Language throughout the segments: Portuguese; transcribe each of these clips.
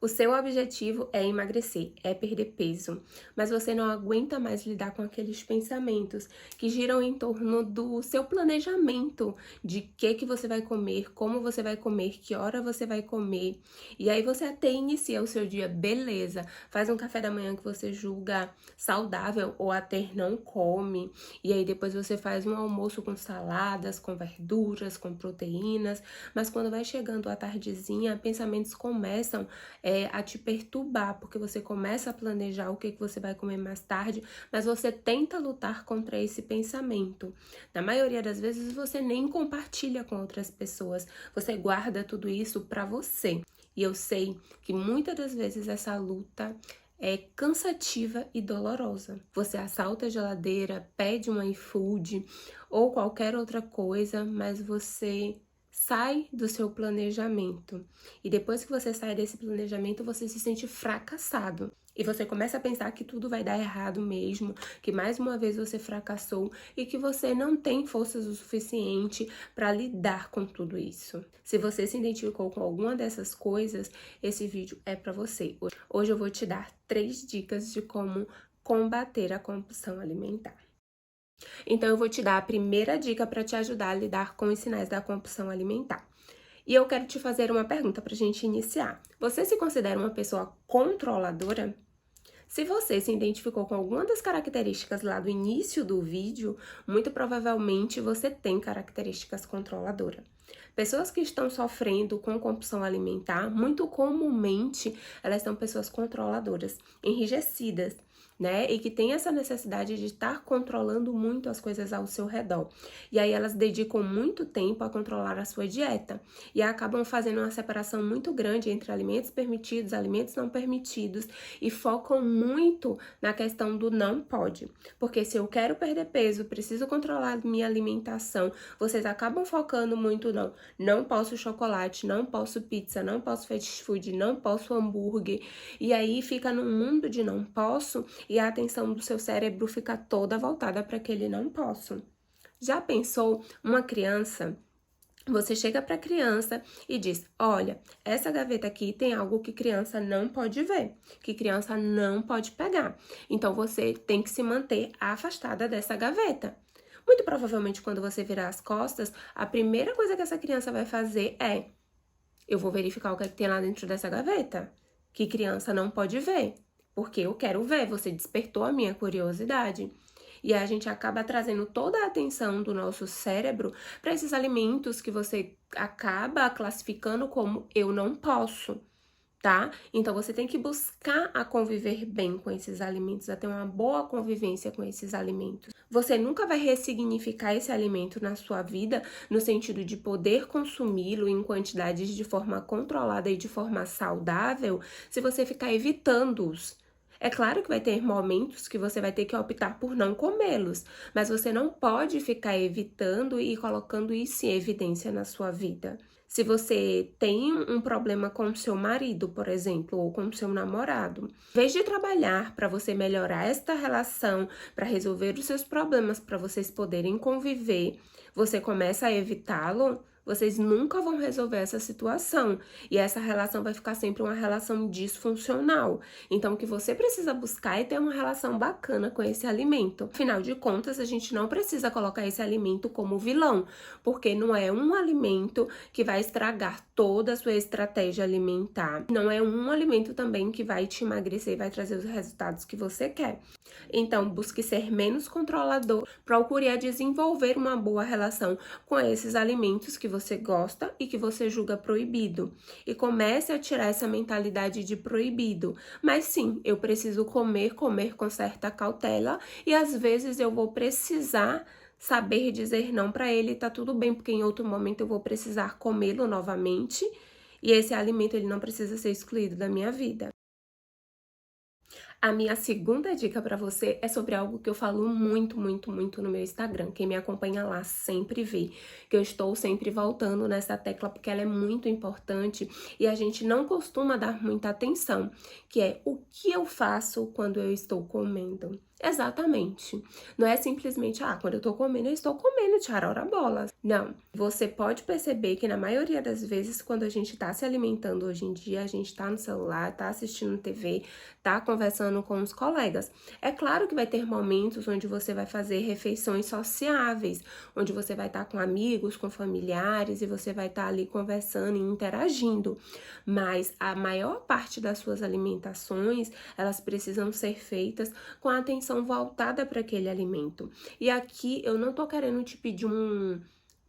O seu objetivo é emagrecer, é perder peso, mas você não aguenta mais lidar com aqueles pensamentos que giram em torno do seu planejamento de que você vai comer, como você vai comer, que hora você vai comer. E aí você até inicia o seu dia, beleza, faz um café da manhã que você julga saudável ou até não come. E aí depois você faz um almoço com saladas, com verduras, com proteínas, mas quando vai chegando a tardezinha, pensamentos começam a te perturbar, porque você começa a planejar o que você vai comer mais tarde, mas você tenta lutar contra esse pensamento. Na maioria das vezes você nem compartilha com outras pessoas, você guarda tudo isso para você. E eu sei que muitas das vezes essa luta é cansativa e dolorosa. Você assalta a geladeira, pede um iFood ou qualquer outra coisa, mas você sai do seu planejamento. E depois que você sai desse planejamento, você se sente fracassado. E você começa a pensar que tudo vai dar errado mesmo, que mais uma vez você fracassou e que você não tem forças o suficiente para lidar com tudo isso. Se você se identificou com alguma dessas coisas, esse vídeo é para você. Hoje eu vou te dar 3 dicas de como combater a compulsão alimentar. Então, eu vou te dar a primeira dica para te ajudar a lidar com os sinais da compulsão alimentar. E eu quero te fazer uma pergunta para a gente iniciar. Você se considera uma pessoa controladora? Se você se identificou com alguma das características lá do início do vídeo, muito provavelmente você tem características controladoras. Pessoas que estão sofrendo com compulsão alimentar, muito comumente, elas são pessoas controladoras, enrijecidas, né? E que tem essa necessidade de estar controlando muito as coisas ao seu redor. E aí elas dedicam muito tempo a controlar a sua dieta e acabam fazendo uma separação muito grande entre alimentos permitidos, alimentos não permitidos e focam muito na questão do não pode. Porque se eu quero perder peso, preciso controlar minha alimentação, vocês acabam focando muito não posso chocolate, não posso pizza, não posso fast food, não posso hambúrguer. E aí fica num mundo de não posso e a atenção do seu cérebro fica toda voltada para aquele não posso. Já pensou uma criança? Você chega para a criança e diz: olha, essa gaveta aqui tem algo que criança não pode ver, que criança não pode pegar. Então você tem que se manter afastada dessa gaveta. Muito provavelmente, quando você virar as costas, a primeira coisa que essa criança vai fazer é: eu vou verificar o que tem lá dentro dessa gaveta, que criança não pode ver, porque eu quero ver, você despertou a minha curiosidade. E a gente acaba trazendo toda a atenção do nosso cérebro para esses alimentos que você acaba classificando como eu não posso, tá? Então você tem que buscar a conviver bem com esses alimentos, a ter uma boa convivência com esses alimentos. Você nunca vai ressignificar esse alimento na sua vida no sentido de poder consumi-lo em quantidades de forma controlada e de forma saudável se você ficar evitando-os. É claro que vai ter momentos que você vai ter que optar por não comê-los, mas você não pode ficar evitando e colocando isso em evidência na sua vida. Se você tem um problema com o seu marido, por exemplo, ou com o seu namorado, em vez de trabalhar para você melhorar esta relação, para resolver os seus problemas, para vocês poderem conviver, você começa a evitá-lo, vocês nunca vão resolver essa situação e essa relação vai ficar sempre uma relação disfuncional. Então, o que você precisa buscar é ter uma relação bacana com esse alimento. Afinal de contas, a gente não precisa colocar esse alimento como vilão, porque não é um alimento que vai estragar toda a sua estratégia alimentar. Não é um alimento também que vai te emagrecer e vai trazer os resultados que você quer. Então, busque ser menos controlador, procure desenvolver uma boa relação com esses alimentos que você gosta e que você julga proibido. E comece a tirar essa mentalidade de proibido. Mas sim, eu preciso comer com certa cautela e às vezes eu vou precisar saber dizer não para ele, tá tudo bem, porque em outro momento eu vou precisar comê-lo novamente e esse alimento ele não precisa ser excluído da minha vida. A minha segunda dica para você é sobre algo que eu falo muito, muito, muito no meu Instagram. Quem me acompanha lá sempre vê que eu estou sempre voltando nessa tecla porque ela é muito importante e a gente não costuma dar muita atenção, que é o que eu faço quando eu estou comendo. Exatamente. Não é simplesmente, quando eu estou comendo, tcharora bolas. Não. Você pode perceber que na maioria das vezes, quando a gente tá se alimentando hoje em dia, a gente tá no celular, tá assistindo TV, tá conversando com os colegas. É claro que vai ter momentos onde você vai fazer refeições sociáveis, onde você vai estar com amigos, com familiares e você vai estar ali conversando e interagindo. Mas a maior parte das suas alimentações, elas precisam ser feitas com a atenção voltada para aquele alimento. E aqui eu não tô querendo te pedir um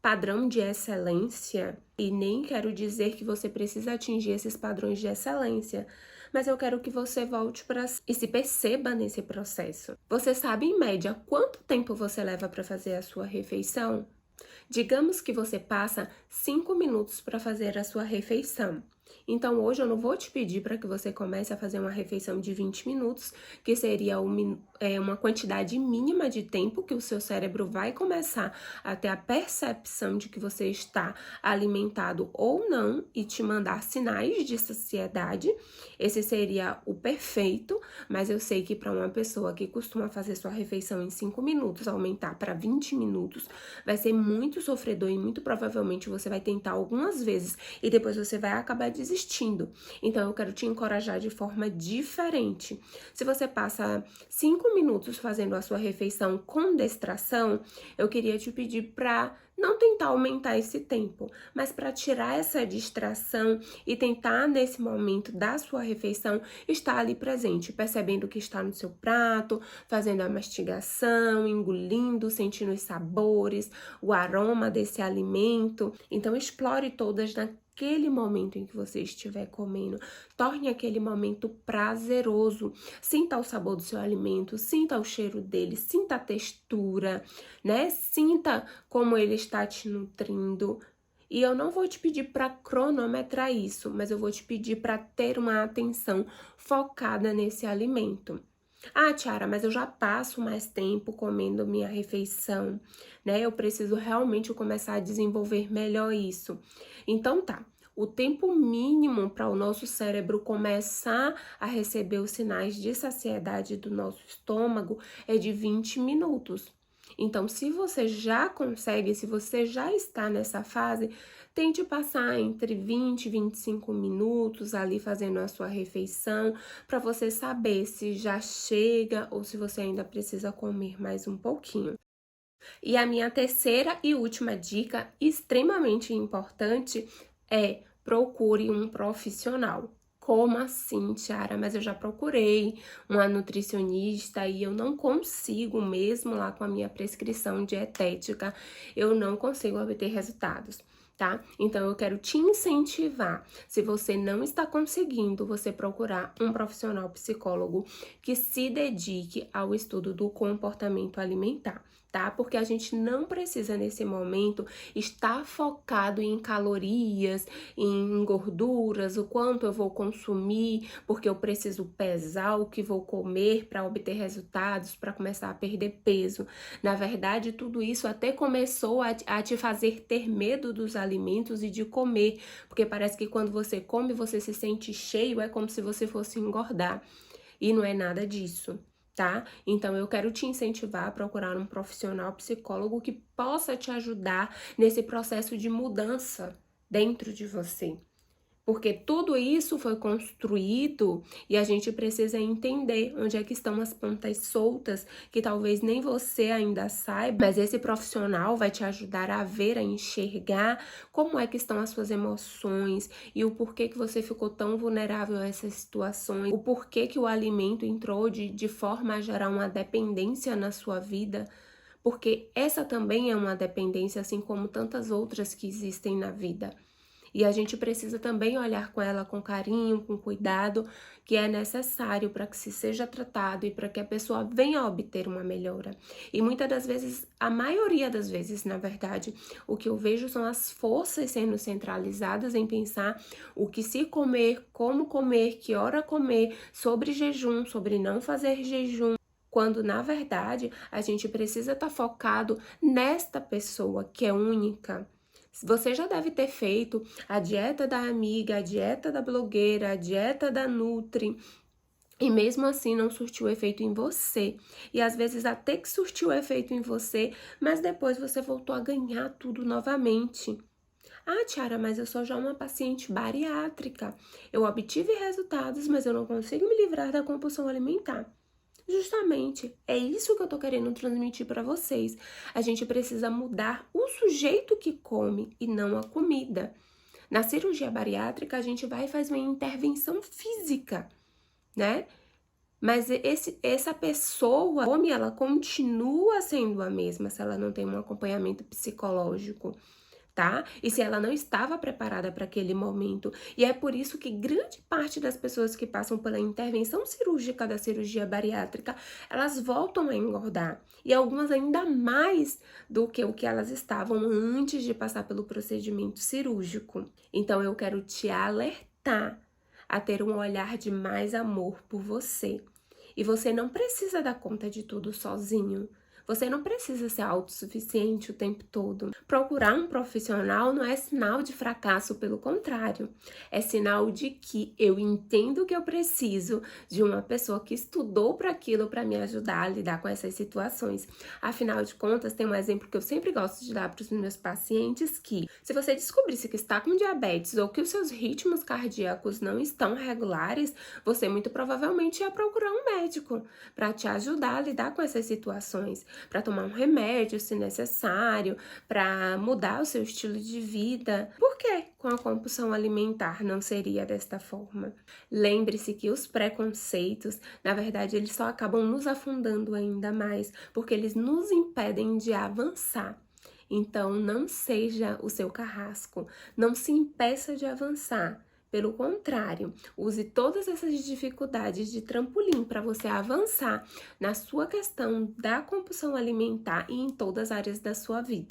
padrão de excelência e nem quero dizer que você precisa atingir esses padrões de excelência, mas eu quero que você volte para e se perceba nesse processo. Você sabe em média quanto tempo você leva para fazer a sua refeição? Digamos que você passa 5 minutos para fazer a sua refeição. Então, hoje eu não vou te pedir para que você comece a fazer uma refeição de 20 minutos, que seria uma quantidade mínima de tempo que o seu cérebro vai começar a ter a percepção de que você está alimentado ou não e te mandar sinais de saciedade. Esse seria o perfeito, mas eu sei que para uma pessoa que costuma fazer sua refeição em 5 minutos, aumentar para 20 minutos, vai ser muito sofredor e muito provavelmente você vai tentar algumas vezes e depois você vai acabar desistindo. Então, eu quero te encorajar de forma diferente. Se você passa 5 minutos fazendo a sua refeição com distração, eu queria te pedir para não tentar aumentar esse tempo, mas para tirar essa distração e tentar, nesse momento da sua refeição, estar ali presente, percebendo o que está no seu prato, fazendo a mastigação, engolindo, sentindo os sabores, o aroma desse alimento. Então, explore todas naquele momento em que você estiver comendo. Torne aquele momento prazeroso. Sinta o sabor do seu alimento, sinta o cheiro dele, sinta a textura, né? Sinta como ele está te nutrindo. E eu não vou te pedir para cronometrar isso, mas eu vou te pedir para ter uma atenção focada nesse alimento. Tiara, mas eu já passo mais tempo comendo minha refeição, né? Eu preciso realmente começar a desenvolver melhor isso. Então tá, o tempo mínimo para o nosso cérebro começar a receber os sinais de saciedade do nosso estômago é de 20 minutos. Então, se você já consegue, se você já está nessa fase, tente passar entre 20 e 25 minutos ali fazendo a sua refeição, para você saber se já chega ou se você ainda precisa comer mais um pouquinho. E a minha terceira e última dica, extremamente importante, é procure um profissional. Como assim, Tiara? Mas eu já procurei uma nutricionista e eu não consigo, mesmo lá com a minha prescrição dietética, eu não consigo obter resultados. Tá? Então, eu quero te incentivar, se você não está conseguindo, você procurar um profissional psicólogo que se dedique ao estudo do comportamento alimentar, tá? Porque a gente não precisa, nesse momento, estar focado em calorias, em gorduras, o quanto eu vou consumir, porque eu preciso pesar o que vou comer para obter resultados, para começar a perder peso. Na verdade, tudo isso até começou a te fazer ter medo dos alimentos e de comer, porque parece que quando você come, você se sente cheio, é como se você fosse engordar. E não é nada disso, tá? Então, eu quero te incentivar a procurar um profissional psicólogo que possa te ajudar nesse processo de mudança dentro de você. Porque tudo isso foi construído e a gente precisa entender onde é que estão as pontas soltas, que talvez nem você ainda saiba, mas esse profissional vai te ajudar a ver, a enxergar como é que estão as suas emoções e o porquê que você ficou tão vulnerável a essas situações, o porquê que o alimento entrou de forma a gerar uma dependência na sua vida, porque essa também é uma dependência, assim como tantas outras que existem na vida. E a gente precisa também olhar com ela com carinho, com cuidado, que é necessário para que se seja tratado e para que a pessoa venha a obter uma melhora. E muitas das vezes, a maioria das vezes, na verdade, o que eu vejo são as forças sendo centralizadas em pensar o que se comer, como comer, que hora comer, sobre jejum, sobre não fazer jejum. Quando, na verdade, a gente precisa estar focado nesta pessoa que é única. Você já deve ter feito a dieta da amiga, a dieta da blogueira, a dieta da Nutri, e mesmo assim não surtiu efeito em você. E às vezes até que surtiu efeito em você, mas depois você voltou a ganhar tudo novamente. Ah, Tiara, mas eu sou já uma paciente bariátrica. Eu obtive resultados, mas eu não consigo me livrar da compulsão alimentar. Justamente, é isso que eu tô querendo transmitir para vocês. A gente precisa mudar o sujeito que come e não a comida. Na cirurgia bariátrica, a gente vai e faz uma intervenção física, né? Mas essa pessoa, come, ela continua sendo a mesma se ela não tem um acompanhamento psicológico, tá? E se ela não estava preparada para aquele momento. E é por isso que grande parte das pessoas que passam pela intervenção cirúrgica da cirurgia bariátrica, elas voltam a engordar. E algumas ainda mais do que o que elas estavam antes de passar pelo procedimento cirúrgico. Então eu quero te alertar a ter um olhar de mais amor por você. E você não precisa dar conta de tudo sozinho. Você não precisa ser autossuficiente o tempo todo. Procurar um profissional não é sinal de fracasso, pelo contrário. É sinal de que eu entendo que eu preciso de uma pessoa que estudou para aquilo para me ajudar a lidar com essas situações. Afinal de contas, tem um exemplo que eu sempre gosto de dar para os meus pacientes que, se você descobrisse que está com diabetes ou que os seus ritmos cardíacos não estão regulares, você muito provavelmente ia procurar um médico para te ajudar a lidar com essas situações, para tomar um remédio se necessário, para mudar o seu estilo de vida. Por que com a compulsão alimentar não seria desta forma? Lembre-se que os preconceitos, na verdade, eles só acabam nos afundando ainda mais, porque eles nos impedem de avançar. Então, não seja o seu carrasco, não se impeça de avançar. Pelo contrário, use todas essas dificuldades de trampolim para você avançar na sua questão da compulsão alimentar e em todas as áreas da sua vida.